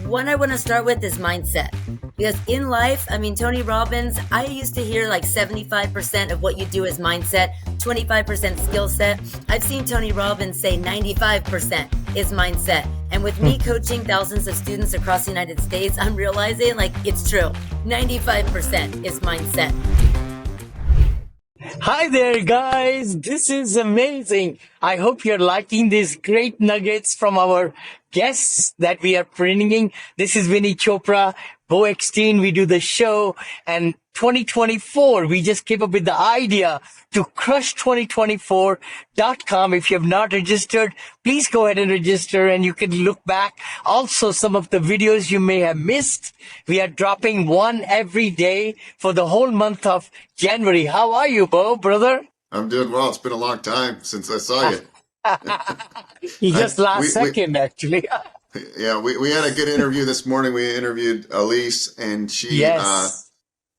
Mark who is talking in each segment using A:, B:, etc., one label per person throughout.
A: One I want to start with is mindset. Because in life, Tony Robbins, I used to hear like 75% of what you do is mindset, 25% skill set. I've seen Tony Robbins say 95% is mindset. And with me coaching thousands of students across the United States, I'm realizing like it's true. 95% is mindset.
B: Hi there, guys. This is amazing. I hope you're liking these great nuggets from our guests that we are bringing. This is Vinney Chopra, Bo Exteen. We do the show, and 2024, we just came up with the idea to crush2024.com. If you have not registered, please go ahead and register, and you can look back. Also, some of the videos you may have missed. We are dropping one every day for the whole month of January. How are you, Bo, brother?
C: I'm doing well. It's been a long time since I saw you.
B: Just last second, actually.
C: Yeah, we had a good interview this morning. We interviewed Elise, and she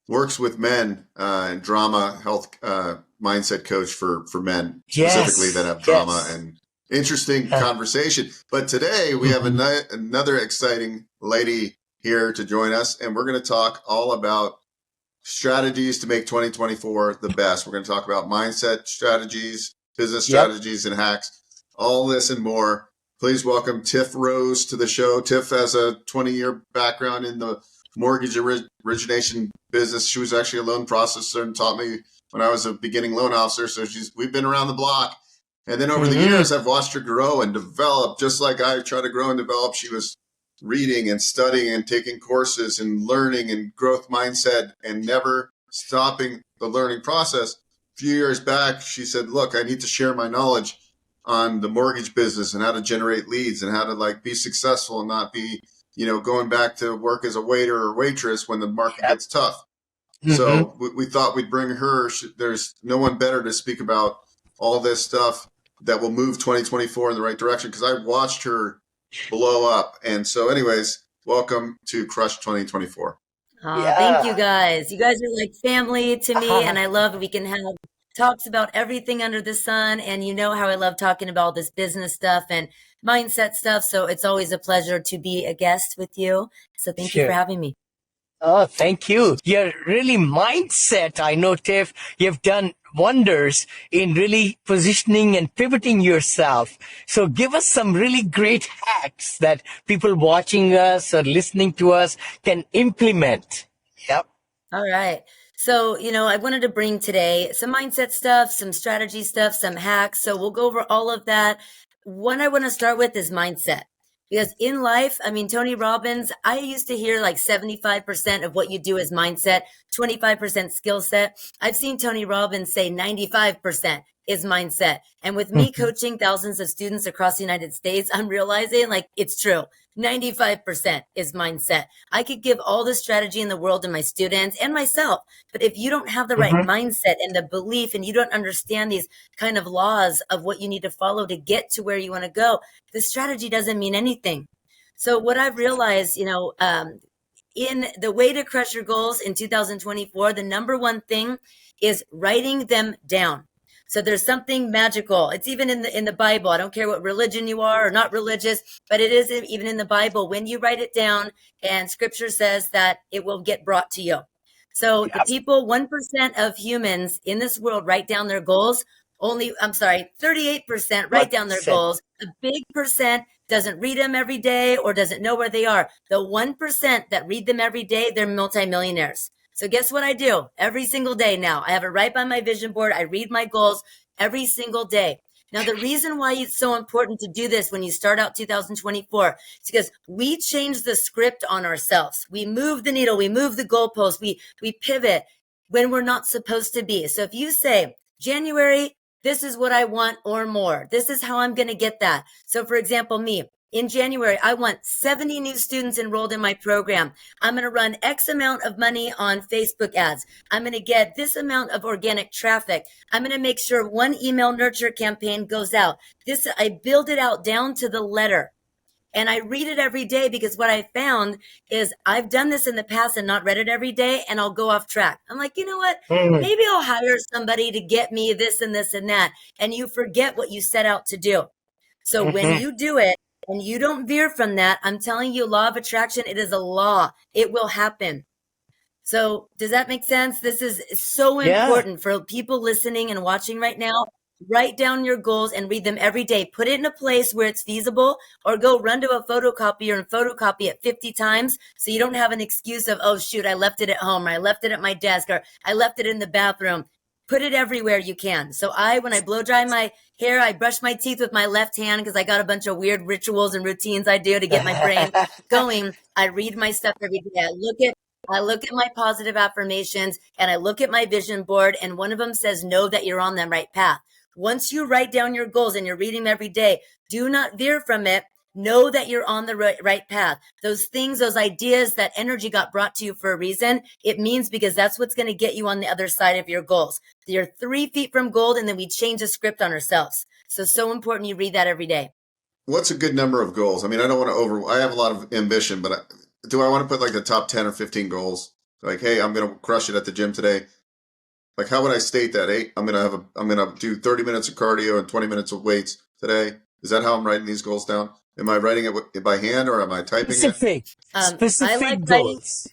C: works with men and drama health mindset coach for men specifically that have drama and interesting conversation. But today we have another exciting lady here to join us, and we're going to talk all about strategies to make 2024 the best. We're going to talk about mindset strategies, business strategies, and hacks, all this and more. Please welcome Tiff Rose to the show. Tiff has a 20-year background in the mortgage origination business. She was actually a loan processor and taught me when I was a beginning loan officer. So we've been around the block. And then over the years, I've watched her grow and develop, just like I try to grow and develop. She was reading and studying and taking courses and learning and growth mindset and never stopping the learning process. A few years back, she said, look, I need to share my knowledge on the mortgage business and how to generate leads and how to be successful and not be, going back to work as a waiter or waitress when the market gets tough. So we thought we'd bring her. There's no one better to speak about all this stuff that will move 2024 in the right direction, because I watched her blow up. And so anyways, welcome to Crush 2024.
A: Thank you guys. You guys are like family to me, and I love we can have talks about everything under the sun. And you know how I love talking about all this business stuff and mindset stuff. So it's always a pleasure to be a guest with you. So thank you for having me.
B: Oh, thank you. You're really mindset. I know, Tiff, you've done wonders in really positioning and pivoting yourself. So give us some really great hacks that people watching us or listening to us can implement. Yep.
A: All right. So, I wanted to bring today some mindset stuff, some strategy stuff, some hacks. So we'll go over all of that. One I want to start with is mindset. Because in life, Tony Robbins, I used to hear like 75% of what you do is mindset, 25% skill set. I've seen Tony Robbins say 95% is mindset. And with me coaching thousands of students across the United States, I'm realizing like it's true. 95% is mindset. I could give all the strategy in the world to my students and myself, but if you don't have the right mindset and the belief, and you don't understand these kind of laws of what you need to follow to get to where you want to go, the strategy doesn't mean anything. So what I've realized, in the way to crush your goals in 2024, the number one thing is writing them down. So there's something magical. It's even in the Bible. I don't care what religion you are or not religious, but it is even in the Bible. When you write it down, and scripture says that it will get brought to you. So the people, 1% of humans in this world write down their goals. 38% write down their goals. A big percent doesn't read them every day or doesn't know where they are. The 1% that read them every day, they're multimillionaires. So guess what I do every single day now? I have it right by my vision board. I read my goals every single day. Now, the reason why it's so important to do this when you start out 2024 is because we change the script on ourselves. We move the needle. We move the goalpost. We pivot when we're not supposed to be. So if you say, January, this is what I want or more. This is how I'm going to get that. So for example, me. In January, I want 70 new students enrolled in my program. I'm going to run X amount of money on Facebook ads. I'm going to get this amount of organic traffic. I'm going to make sure one email nurture campaign goes out. I build it out down to the letter. And I read it every day, because what I found is I've done this in the past and not read it every day, and I'll go off track. I'm like, you know what? Maybe I'll hire somebody to get me this and this and that. And you forget what you set out to do. So when you do it, and you don't veer from that, I'm telling you, law of attraction, it is a law. It will happen. So does that make sense? This is so important for people listening and watching right now. Write down your goals and read them every day. Put it in a place where it's feasible, or go run to a photocopier and photocopy it 50 times so you don't have an excuse of, oh, shoot, I left it at home, or I left it at my desk, or I left it in the bathroom. Put it everywhere you can. So when I blow dry my hair, I brush my teeth with my left hand because I got a bunch of weird rituals and routines I do to get my brain going. I read my stuff every day. I look at my positive affirmations and I look at my vision board, and one of them says, know that you're on the right path. Once you write down your goals and you're reading them every day, do not veer from it. Know that you're on the right path. Those things, those ideas, that energy got brought to you for a reason. It means because that's what's going to get you on the other side of your goals. You're 3 feet from gold, and then we change the script on ourselves. So important you read that every day.
C: What's a good number of goals? I mean, I don't want to I have a lot of ambition, but do I want to put like the top 10 or 15 goals? Like, hey, I'm going to crush it at the gym today. Like, how would I state that? Hey, I'm going to do 30 minutes of cardio and 20 minutes of weights today. Is that how I'm writing these goals down? Am I writing it by hand, or am I typing
B: Specific goals.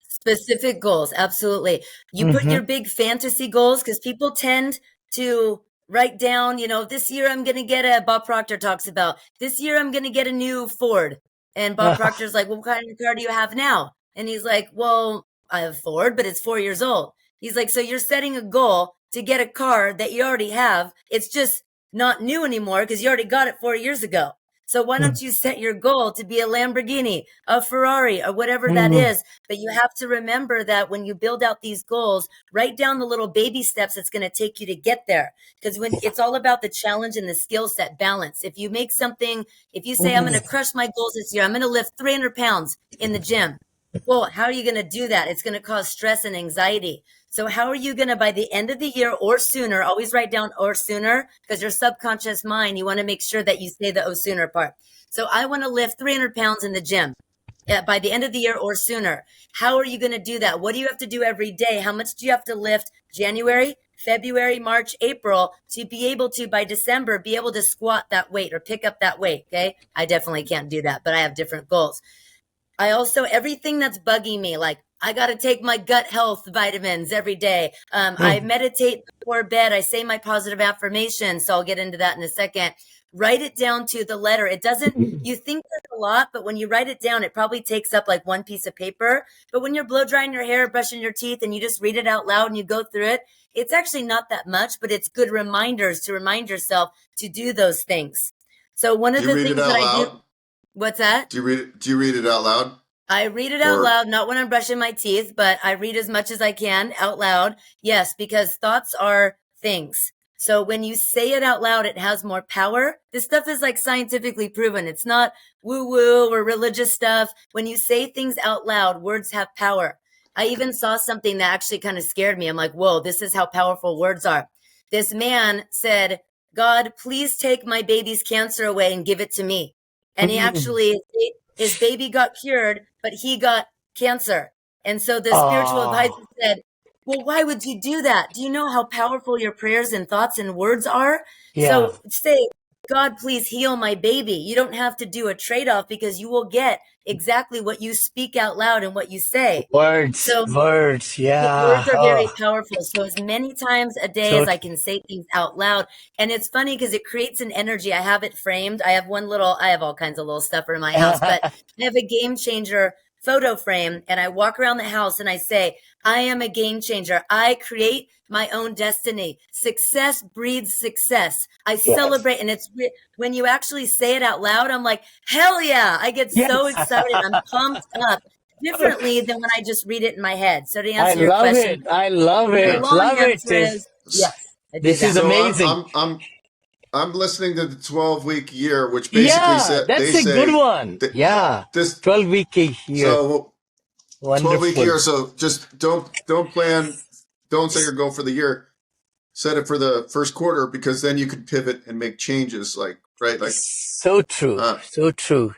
A: Specific goals. Absolutely. You put your big fantasy goals, because people tend to write down, this year I'm going to get Bob Proctor talks about, this year I'm going to get a new Ford. And Bob Proctor's like, well, what kind of car do you have now? And he's like, well, I have a Ford, but it's 4 years old. He's like, so you're setting a goal to get a car that you already have. It's just not new anymore because you already got it 4 years ago. So why don't you set your goal to be a Lamborghini, a Ferrari, or whatever that is? But you have to remember that when you build out these goals, write down the little baby steps it's going to take you to get there. Because when it's all about the challenge and the skill set balance. If you make something, if you say, I'm going to crush my goals this year, I'm going to lift 300 pounds in the gym. Well, how are you going to do that? It's going to cause stress and anxiety. So how are you going to, by the end of the year or sooner, always write down or sooner, because your subconscious mind, you want to make sure that you say the oh sooner part. So I want to lift 300 pounds in the gym by the end of the year or sooner. How are you going to do that? What do you have to do every day? How much do you have to lift January, February, March, April to be able to, by December, be able to squat that weight or pick up that weight? Okay. I definitely can't do that, but I have different goals. I also, everything that's bugging me, like I got to take my gut health vitamins every day. I meditate before bed. I say my positive affirmations. So I'll get into that in a second. Write it down to the letter. It doesn't, you think there's a lot, but when you write it down, it probably takes up like one piece of paper. But when you're blow drying your hair, brushing your teeth, and you just read it out loud and you go through it, it's actually not that much, but it's good reminders to remind yourself to do those things. So one of the things that I do. What's that?
C: Do you read it out loud?
A: I read it out loud, not when I'm brushing my teeth, but I read as much as I can out loud. Yes, because thoughts are things. So when you say it out loud, it has more power. This stuff is like scientifically proven. It's not woo-woo or religious stuff. When you say things out loud, words have power. I even saw something that actually kind of scared me. I'm like, whoa, this is how powerful words are. This man said, God, please take my baby's cancer away and give it to me. And he actually, his baby got cured, but he got cancer. And so the spiritual advisor said, well, why would you do that? Do you know how powerful your prayers and thoughts and words are? Yeah. So say, God, please heal my baby. You don't have to do a trade-off, because you will get exactly what you speak out loud and what you say.
B: Words, yeah.
A: Words are very powerful. So as many times a day as I can say things out loud. And it's funny because it creates an energy. I have it framed. I have all kinds of little stuff in my house, but I have a game changer photo frame, and I walk around the house and I say, I am a game changer. I create my own destiny. Success breeds success. I celebrate. And it's when you actually say it out loud, I'm like, hell yeah. I get so excited. I'm pumped up differently than when I just read it in my head. So to answer your question.
B: I love it.
A: Love it. Yes.
B: This is amazing.
C: I'm listening to the 12-week year, which basically said
B: that's a good one. This 12-week year.
C: So 12-week year. So just don't say your goal for the year. Set it for the first quarter, because then you could pivot and make changes. Like
B: so true. So true.